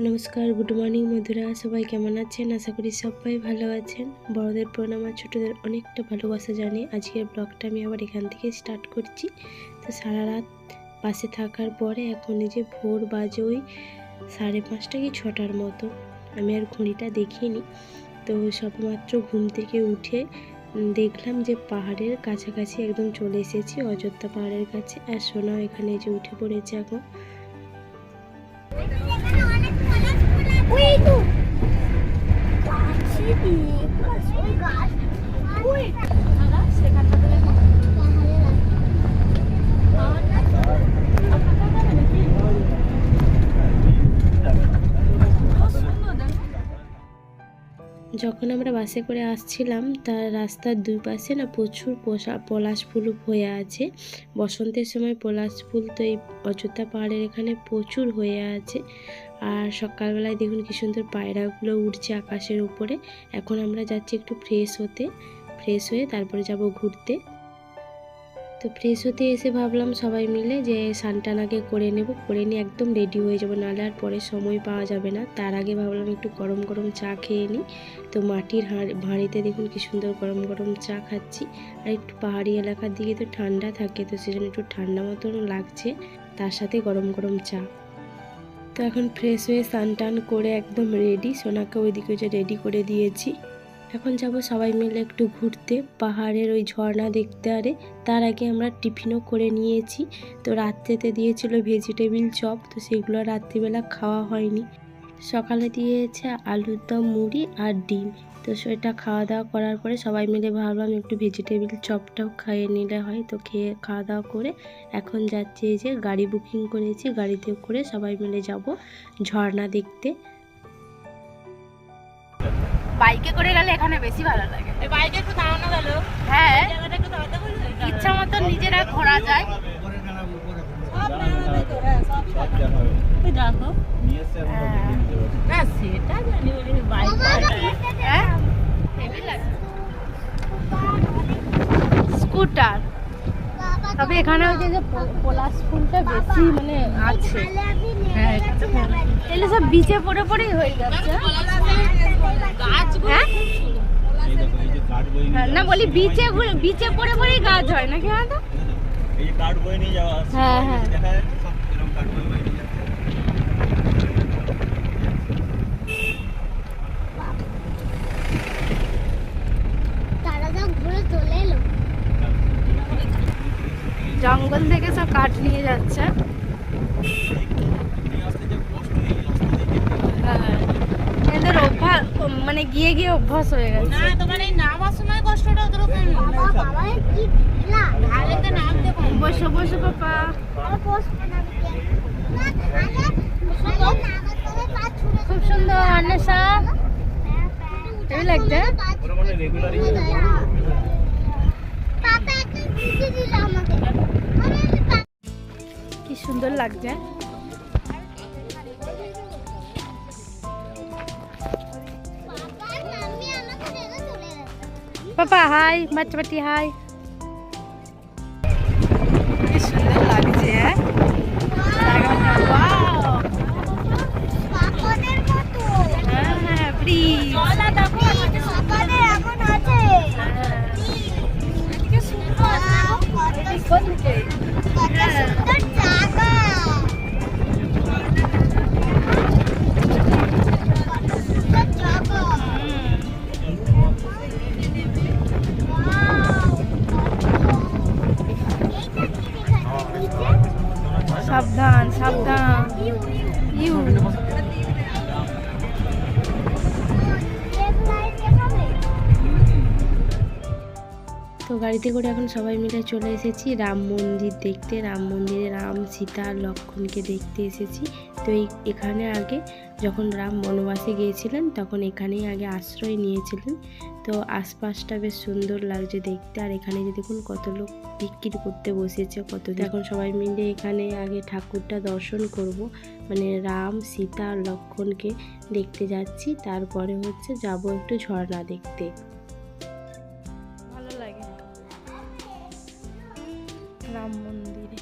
নমস্কার, good morning বন্ধুরা। সবাই কেমন আছেন? আশা করি সবাই ভালো আছেন। বড়দের প্রণাম আর ছোটোদের অনেকটা ভালোবাসা জানিয়ে আজকের ব্লগটা আমি আবার এখান থেকে স্টার্ট করছি। তো সারা রাত বাসে থাকার পরে এখন এই যে ভোর বাজে ওই 5:30 কি 6টার মতো। আমি আর ঘড়িটা দেখিনি। তো সবেমাত্র ঘুম থেকে উঠে দেখলাম যে পাহাড়ের কাছাকাছি একদম চলে এসেছি, অযোধ্যা পাহাড়ের কাছে। আর সোনাও এখানে যে উঠে পড়েছে এখন। যখন আমরা বাসে করে আসছিলাম তার রাস্তার দুই পাশে না প্রচুর পলাশ ফুল হয়ে আছে। বসন্তের সময় পলাশ ফুল তো এই অযোধ্যা পাহাড়ের এখানে প্রচুর হয়ে আছে। আর সকালবেলায় দেখুন কি সুন্দর পায়রাগুলো উঠছে আকাশের উপরে। এখন আমরা যাচ্ছি একটু ফ্রেশ হয়ে তারপরে যাব ঘুরতে। তো ফ্রেশ হতে এসে ভাবলাম সবাই মিলে যে স্নান আগে করে নিয়ে একদম রেডি হয়ে যাবো, নাহলে আর পরে সময় পাওয়া যাবে না। তার আগে ভাবলাম একটু গরম গরম চা খেয়ে নিই। তো মাটির হাঁড়িতে দেখুন কি সুন্দর গরম গরম চা খাচ্ছি। আর একটু পাহাড়ি এলাকার দিকে তো ঠান্ডা থাকে, তো সেজন্য একটু ঠান্ডা মতন লাগছে, তার সাথে গরম গরম চা। তো এখন ফ্রেশ হয়ে স্নান করে একদম রেডি। সোনাকে ওইদিকে যে রেডি করে দিয়েছি। এখন যাব সবাই মিলে একটু ঘুরতে, পাহাড়ের ওই ঝর্ণা দেখতে। আরে তার আগে আমরা টিফিনও করে নিয়েছি। তো রাত্রেতে দিয়েছিল ভেজিটেবিল চপ, তো সেগুলো রাত্রিবেলা খাওয়া হয়নি। সকালে দিয়েছে আলুর দম, মুড়ি আর ডিম। তো সেটা খাওয়া দাওয়া করার পরে সবাই মিলে ভাবলাম একটু ভেজিটেবিল চপটাও খাইয়ে নিলে হয়। তো খাওয়া দাওয়া করে এখন যাচ্ছি, এই যে গাড়ি বুকিং করেছি, গাড়িতে করে সবাই মিলে যাব ঝর্ণা দেখতে। বাইকে করে গেলে এখানে বেশি ভালো লাগে। বাইকে একটু দাঁড়ানো গেল, হ্যাঁ, ইচ্ছা মতো নিজেরা ঘোরা যায়। দেখো না, সেটা জানি বাইক স্কুটার। তবে এখানে ওই যে পলাশ ফুলটা বেশি মানে আছে। হ্যাঁ, এগুলো সব বিচে পড়ে পড়েই হয়ে যাচ্ছে। হ্যাঁ না, বলি বিচে পড়ে পড়েই গাছ হয় নাকি? হ্যাঁ হ্যাঁ, জঙ্গল থেকে সব কাঠ নিয়ে যাচ্ছে। এদের অভ্যাস, মানে গিয়ে গিয়ে অভ্যাস হয়ে গেছে। না, তোমার এই নামার সময় কষ্টটা ওরকম বসে বসে পাপা। খুব সুন্দর আনেশা, হেভি লাগছে। কি সুন্দর লাগছে। পাপা হাই, বাচ্চা বাটি হাই। কি সুন্দর লাগছে। সাবধান সাবধান। তো গাড়িতে করে এখন সবাই মিলে চলে এসেছি রাম মন্দির দেখতে। রাম মন্দিরে রাম, সীতা, লক্ষ্মণকে দেখতে এসেছি। তো এখানে আগে যখন রাম বনবাসে গিয়েছিলেন তখন এখানেই আগে আশ্রয় নিয়েছিলেন। তো আশপাশটা বেশ সুন্দর লাগছে দেখতে। আর এখানে যে দেখুন কত লোক বিক্রি করতে বসেছে কত। এখন সবাই মিলে এখানে আগে ঠাকুরটা দর্শন করব, মানে রাম, সীতা, লক্ষ্মণকে দেখতে যাচ্ছি। তারপরে হচ্ছে যাব একটু ঝর্ণা দেখতে। ভালো লাগে রাম মন্দিরে।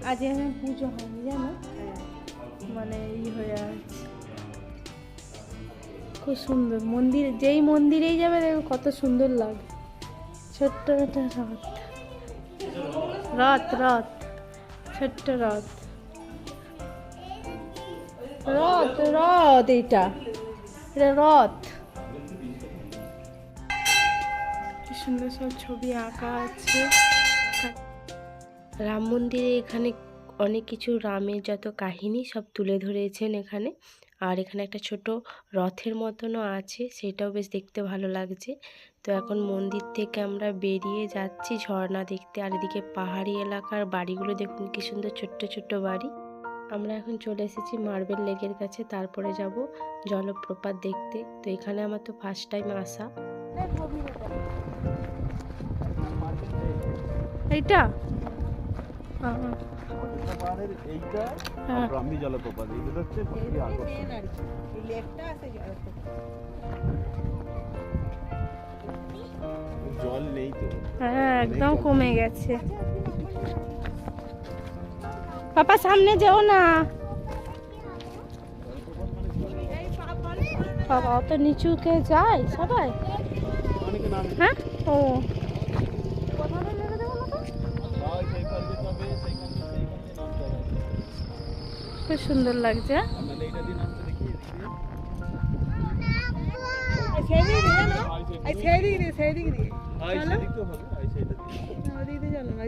আজ এখানে পুজো হয়নি জানো, মানে হয়ে আছে। খুব সুন্দর মন্দির, যেই মন্দিরেই যাবে দেখো কত সুন্দর লাগে। ছোট্ট একটা রথ, রথ, ছোট্ট রথ, রথ, রথ, এটা রথ। কি সুন্দর সব ছবি আঁকা আছে। রাম মন্দিরে এখানে অনেক কিছু রামের যত কাহিনী সব তুলে ধরেছেন এখানে। আর এখানে একটা ছোট রথের মতনও আছে, সেটাও বেশ দেখতে ভালো লাগছে। তো এখন মন্দির থেকে আমরা বেরিয়ে যাচ্ছি ঝর্ণা দেখতে। আর এদিকে পাহাড়ি এলাকার বাড়িগুলো দেখুন কি সুন্দর, ছোট্ট ছোট্ট বাড়ি। আমরা এখন চলে এসেছি মার্বেল লেকের কাছে, তারপরে যাব জলপ্রপাত দেখতে। তো এখানে আমার তো ফার্স্ট টাইম আসা। এইটা জল নেই তো, হ্যাঁ একদম কমে গেছে। পাপা সামনে যেও না, বাবা অত নিচুকে যায় সবাই। হ্যাঁ ও খুব সুন্দর লাগছে।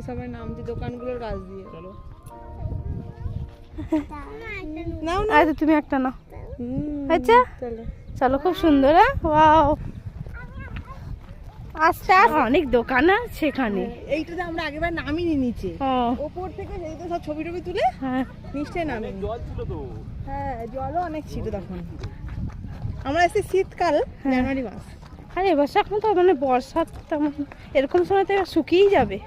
সবাই নামছে দোকানগুলোর কাজ দিয়ে। আচ্ছা তুমি একটা নাও। আচ্ছা চলো, খুব সুন্দর। ওয়াও, আচ্ছা অনেক দোকান আছে এখানে। এইটাতে আমরা আগেবার নামিনি নিচে, ওপর থেকে সেই তো সব ছবি টবি তুলে নিচে নামি। জল ছিল তো, হ্যাঁ জলও অনেক ছিল তখন। আমরা এসেছি শীতকাল, জানুয়ারি মাস। আর এবছর এখন তো মানে বর্ষা, তেমন এরকম সময় তো এবার শুকিয়েই যাবে।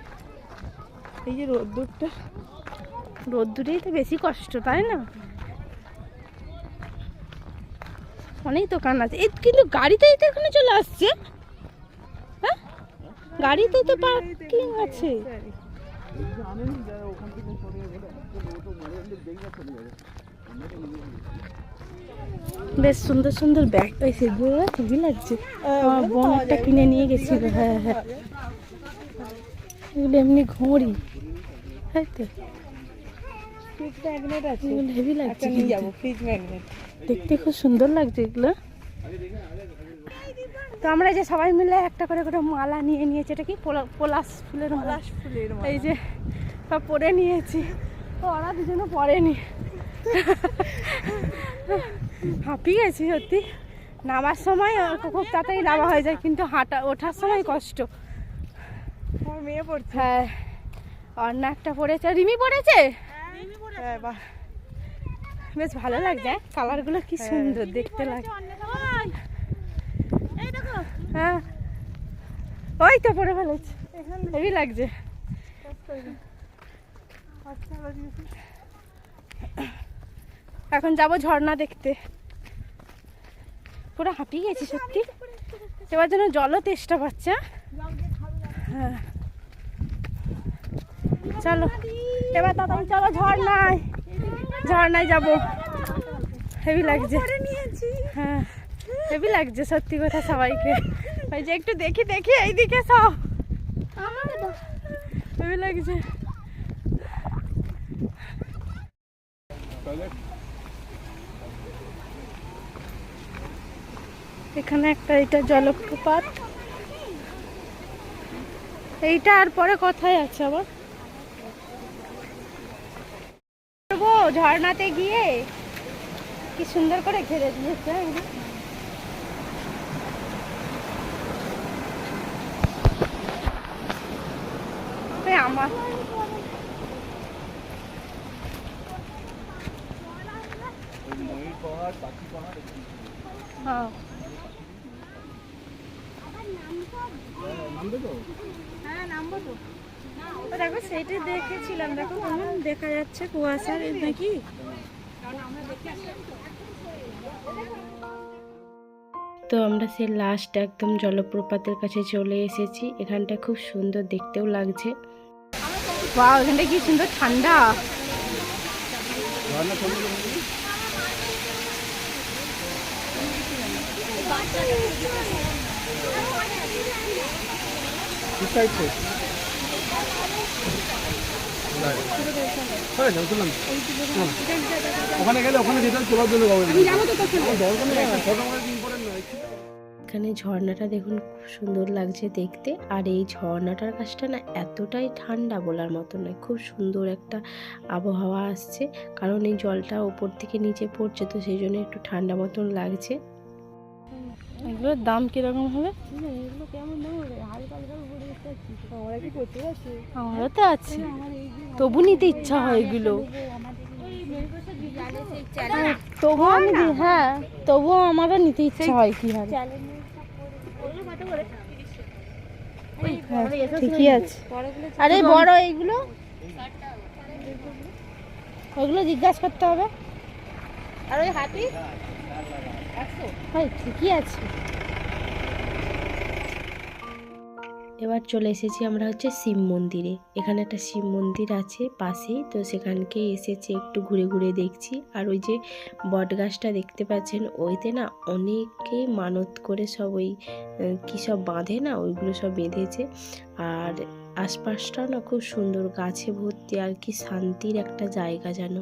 এই যে রোদ্দুরটা, রোদ্দুরেই তো বেশি কষ্ট, তাই না? অনেক দোকান আছে, এই কিন্তু গাড়িতেই তো এখানে চলে আসছে। হ্যাঁ গাড়িতেই তো পার্কিং আছে। বেশ সুন্দর সুন্দর ব্যাগ পাইছে, খুবই লাগছে। আমার বোন একটা কিনে নিয়ে গেছিল। হ্যাঁ হ্যাঁ, এগুলো এমনি ঘড়ি, তাই তো ফ্রিজ ম্যাগনেট আছে, এগুলো হেভি লাগছে। নিয়ে যাবো ফ্রিজ ম্যাগনেট, দেখতে খুব সুন্দর লাগছে এগুলো। তো আমরা যে সবাই মিলে একটা করে করে মালা নিয়ে নিয়েছি। এটা কি পলাশ ফুলের মালা, এই যে সব পরে নিয়েছি। তো ওরা দুজনে পরেনি, হাঁপিয়ে গেছি সত্যি। নামার সময় খুব তাড়াতাড়ি নামা হয়ে যায়, কিন্তু ওঠার সময় কষ্ট। আমার মেয়ে পড়ছে। হ্যাঁ অন্য একটা পড়েছে, রিমি পড়েছে। হ্যাঁ বাহ, বেশ ভালো লাগছে, কালারগুলো কি সুন্দর দেখতে লাগে। হ্যাঁ ওই তো পরে ফেলেছে, হেভি লাগছে। এখন যাব ঝর্ণা দেখতে। পুরো হাঁপিয়ে গেছি সত্যি, এবার যেন জলও তেষ্টা পাচ্ছে। হ্যাঁ চলো এবার তাড়াতাড়ি চলো, ঝর্ণায় ঝর্ণায় যাবো। হেভি লাগছে, হ্যাঁ হেভি লাগছে সত্যি কথা সবাইকে। ওই যে একটু দেখি দেখি এইদিকে সব, হেভি লাগছে। এখানে একটা এটা জলপ্রপাত, এইটা আর পরে কথাই আছে আবার। ঝর্ণাতে গিয়ে কি সুন্দর করে ঘিরে দিয়েছে। আমার হ্যাঁ দেখো সেইটাই দেখেছিলাম, দেখো কেমন দেখা যাচ্ছে কুয়াশার নাকি। তো আমরা সেই লাস্ট একদম জলপ্রপাতের কাছে চলে এসেছি। এখানটা খুব সুন্দর দেখতেও লাগছে। বাহ, এখানটা কি সুন্দর ঠান্ডা। ওখানে গেলে ওখানে যেতে তোলার জন্য এখানে ঝর্ণাটা দেখুন খুব সুন্দর লাগছে দেখতে। আর এই ঝর্ণাটার কাছটা না এতটাই ঠান্ডা বলার মতো নয়, খুব সুন্দর একটা আবহাওয়া আসছে, কারণ এই জলটা ওপর থেকে নিচে পড়ছে, তো সেই জন্য একটু ঠান্ডা মতন লাগছে। এগুলোর দাম কিরকম হবে? এগুলো কেমন দাম হবে? হালকা হালকা উপরে আমরা কি করতে পারছি? আমারও তো আছে, তবু নিতে ইচ্ছা হয় এগুলো। তবুও আমি হ্যাঁ, তবুও আমারও নিতে ইচ্ছা হয়। কি হয়, ঠিকই আছে। আরে বড় এইগুলো, ওইগুলো জিজ্ঞাসা করতে হবে। আর ওই হাতি ঠিকই আছে। এবার চলে এসেছি আমরা হচ্ছে শিব মন্দিরে। এখানে একটা শিব মন্দির আছে পাশেই, তো সেখানকে এসেছি একটু ঘুরে ঘুরে দেখছি। আর ওই যে বট গাছটা দেখতে পাচ্ছেন, ওইতে না অনেকেই মানত করে সব ওই কী সব বাঁধে না, ওইগুলো সব বেঁধেছে। আর আশপাশটাও না খুব সুন্দর, গাছে ভর্তি, আর কি শান্তির একটা জায়গা যেন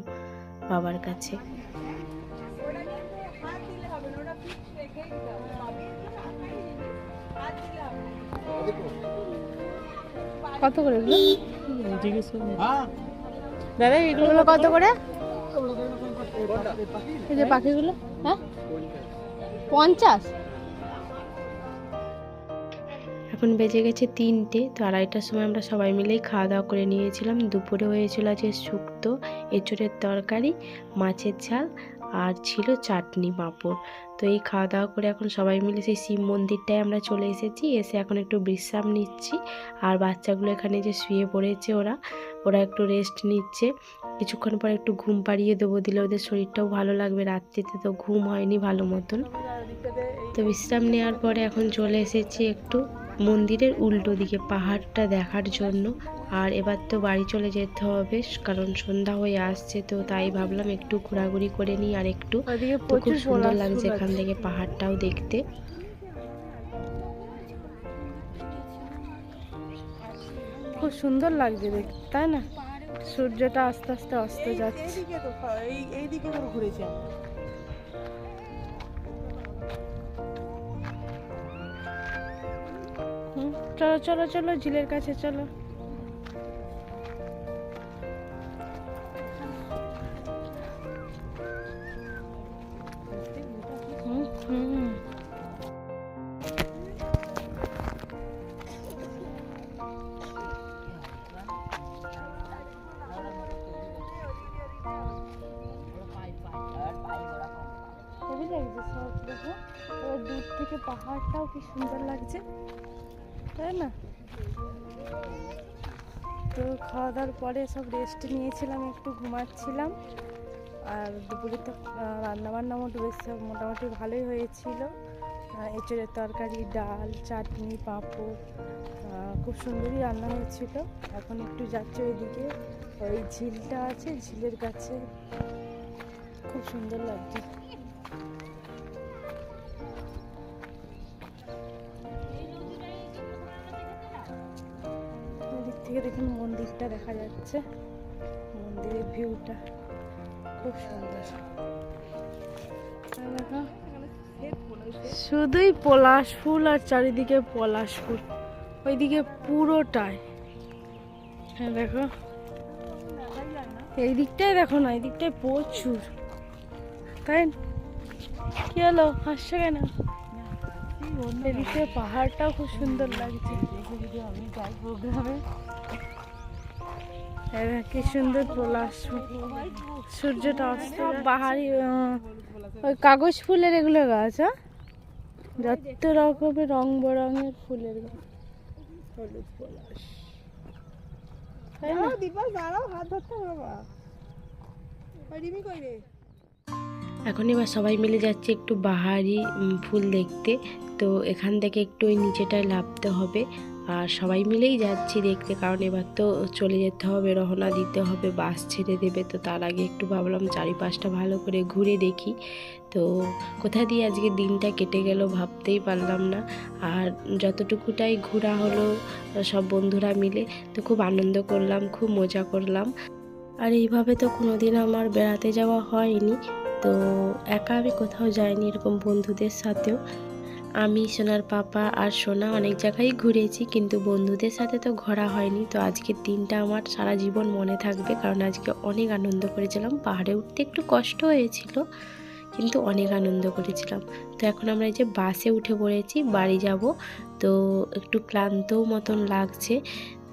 বাবার কাছে। কত করে এগুলো? দাদা এগুলো কত করে? এই যে পাখিগুলো, হ্যাঁ 50। এখন বেজে গেছে 3টে, তো 2:30টার সময় আমরা সবাই মিলেই খাওয়া দাওয়া করে নিয়েছিলাম। দুপুরে হয়েছিল যে শুক্তো, এঁচোড়ের তরকারি, মাছের ঝাল, আর ছিল চাটনি পাঁপড়। তো এই খাওয়া দাওয়া করে এখন সবাই মিলে সেই শিব মন্দিরটায় আমরা চলে এসেছি। এসে এখন একটু বিশ্রাম নিচ্ছি। আর বাচ্চাগুলো এখানে যে শুয়ে পড়েছে, ওরা একটু রেস্ট নিচ্ছে। কিছুক্ষণ পর একটু ঘুম পাড়িয়ে দেবো, দিলে ওদের শরীরটাও ভালো লাগবে। রাত্রিতে তো ঘুম হয়নি ভালো মতন। তো বিশ্রাম নেওয়ার পরে এখন চলে এসেছি একটু মন্দিরের উল্টো দিকে পাহাড়টা দেখার জন্য। আর এবার তো বাড়ি চলে যেতে হবে, কারণ সন্ধ্যা হয়ে আসছে, তো তাই ভাবলাম একটু ঘোরাঘুরি করে নিই আর একটু। তো খুব সুন্দর লাগছে এখান থেকে পাহাড়টাও দেখতে। খুব সুন্দর লাগছে দেখতে, তাই না? সূর্যটা আস্তে আস্তে অস্ত যাচ্ছে। এইদিকে ঘুরেছি। চলো চলো চলো, ঝিলের কাছে চলো। দূর থেকে পাহাড়টাও কি সুন্দর লাগছে, তাই না? তো খাওয়া দাওয়ার পরে সব রেস্ট নিয়েছিলাম, একটু ঘুমাচ্ছিলাম। আর দুপুরে তো রান্নাবান্না মোটামুটি ভালোই হয়েছিল। এঁচোড়ের তরকারি, ডাল, চাটনি, পাঁপড়, খুব সুন্দরই রান্না হয়েছিল। এখন একটু যাচ্ছে ওইদিকে, ওই ঝিলটা আছে, ঝিলের কাছে খুব সুন্দর লাগছে। ওদিক থেকে দেখুন মন্দিরটা দেখা যাচ্ছে, মন্দিরের ভিউটা খুব সুন্দর। দেখো শুধুই পলাশ ফুল, আর চারিদিকে পলাশ ফুল, ওইদিকে পুরোটাই। হ্যাঁ দেখো, এই দিকটাই দেখো না, এই দিকটায় প্রচুর, তাই কি হলো, হাসছো কেন? এদিকে পাহাড়টাও খুব সুন্দর লাগছে। আমি যাই প্রোগ্রামে, কি সুন্দর পলাশ ফুল, সূর্যটা অস্ত, পাহাড়ি ওই কাগজ ফুলের এগুলো গাছ, যত রকমের রং বেরঙের ফুলের গাছ, হলুদ পলাশ। এখন এবার সবাই মিলে যাচ্ছে একটু বাহারি ফুল দেখতে। তো এখান থেকে একটু ওই নিচেটায় নামতে হবে। আর সবাই মিলেই যাচ্ছি দেখতে, কারণ এবার তো চলে যেতে হবে, রওনা দিতে হবে, বাস ছেড়ে দেবে। তো তার আগে একটু ভাবলাম চারিপাশটা ভালো করে ঘুরে দেখি। তো কোথা দিয়ে আজকে দিনটা কেটে গেল ভাবতেই পারলাম না। আর যতটুকুটাই ঘোরা হলো সব বন্ধুরা মিলে, তো খুব আনন্দ করলাম, খুব মজা করলাম। আর এইভাবে তো কোনোদিন আমার বেড়াতে যাওয়া হয়নি, তো একা আমি কোথাও যাইনি, এরকম বন্ধুদের সাথেও। আমি, সোনার পাপা আর সোনা অনেক জায়গায় ঘুরেছি, কিন্তু বন্ধুদের সাথে তো ঘোরা হয়নি। তো আজকের দিনটা আমার সারা জীবন মনে থাকবে, কারণ আজকে অনেক আনন্দ করেছিলাম। পাহাড়ে উঠতে একটু কষ্ট হয়েছিল, কিন্তু অনেক আনন্দ করেছিলাম। তো এখন আমরা এই যে বাসে উঠে পড়েছি, বাড়ি যাব। তো একটু ক্লান্তও মতন লাগছে।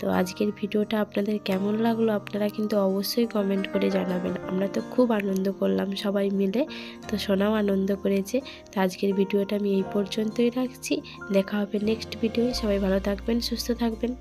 তো আজকের ভিডিওটা আপনাদের কেমন লাগলো আপনারা কিন্তু অবশ্যই কমেন্ট করে জানাবেন। আমরা তো খুব আনন্দ করলাম সবাই মিলে, তো সোনাও আনন্দ করেছে। তো আজকের ভিডিওটা আমি এই পর্যন্তই রাখছি। দেখা হবে নেক্সট ভিডিওয়। সবাই ভালো থাকবেন, সুস্থ থাকবেন।